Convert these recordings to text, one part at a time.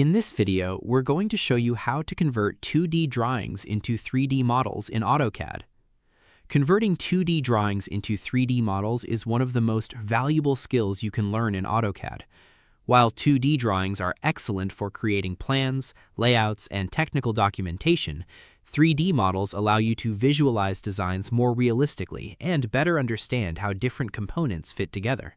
In this video, we're going to show you how to convert 2D drawings into 3D models in AutoCAD. Converting 2D drawings into 3D models is one of the most valuable skills you can learn in AutoCAD. While 2D drawings are excellent for creating plans, layouts, and technical documentation, 3D models allow you to visualize designs more realistically and better understand how different components fit together.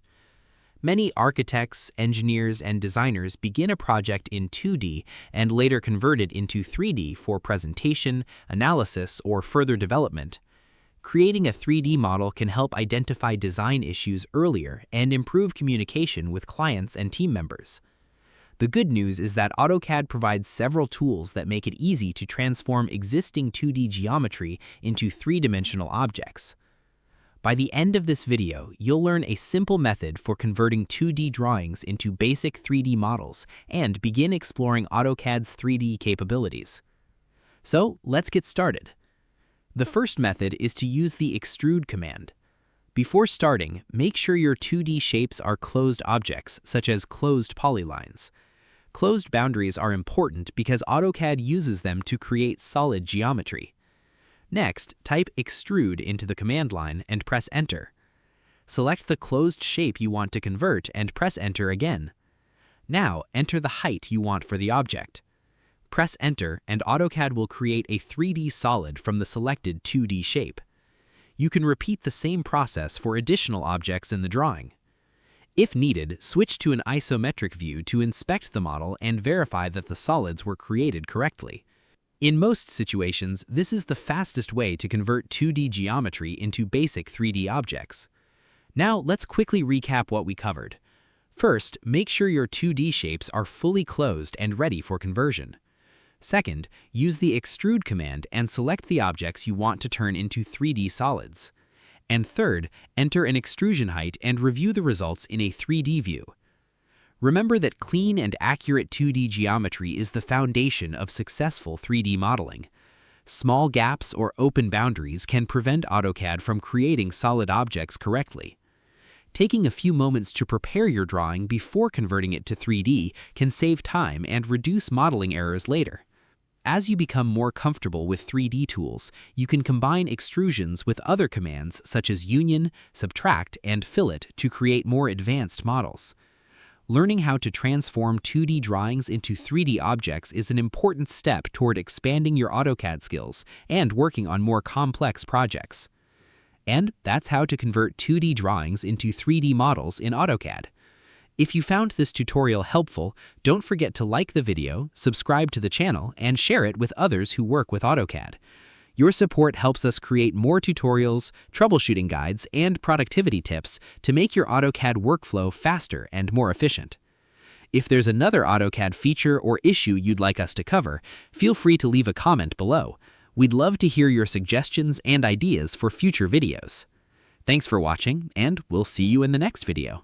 Many architects, engineers, and designers begin a project in 2D and later convert it into 3D for presentation, analysis, or further development. Creating a 3D model can help identify design issues earlier and improve communication with clients and team members. The good news is that AutoCAD provides several tools that make it easy to transform existing 2D geometry into three-dimensional objects. By the end of this video, you'll learn a simple method for converting 2D drawings into basic 3D models and begin exploring AutoCAD's 3D capabilities. So, let's get started. The first method is to use the extrude command. Before starting, make sure your 2D shapes are closed objects, such as closed polylines. Closed boundaries are important because AutoCAD uses them to create solid geometry. Next, type extrude into the command line and press enter. Select the closed shape you want to convert and press enter again. Now, enter the height you want for the object. Press enter and AutoCAD will create a 3D solid from the selected 2D shape. You can repeat the same process for additional objects in the drawing. If needed, switch to an isometric view to inspect the model and verify that the solids were created correctly. In most situations, this is the fastest way to convert 2D geometry into basic 3D objects. Now, let's quickly recap what we covered. First, make sure your 2D shapes are fully closed and ready for conversion. Second, use the extrude command and select the objects you want to turn into 3D solids. And third, enter an extrusion height and review the results in a 3D view. Remember that clean and accurate 2D geometry is the foundation of successful 3D modeling. Small gaps or open boundaries can prevent AutoCAD from creating solid objects correctly. Taking a few moments to prepare your drawing before converting it to 3D can save time and reduce modeling errors later. As you become more comfortable with 3D tools, you can combine extrusions with other commands such as union, subtract, and fillet to create more advanced models. Learning how to transform 2D drawings into 3D objects is an important step toward expanding your AutoCAD skills and working on more complex projects. And that's how to convert 2D drawings into 3D models in AutoCAD. If you found this tutorial helpful, don't forget to like the video, subscribe to the channel, and share it with others who work with AutoCAD. Your support helps us create more tutorials, troubleshooting guides, and productivity tips to make your AutoCAD workflow faster and more efficient. If there's another AutoCAD feature or issue you'd like us to cover, feel free to leave a comment below. We'd love to hear your suggestions and ideas for future videos. Thanks for watching, and we'll see you in the next video.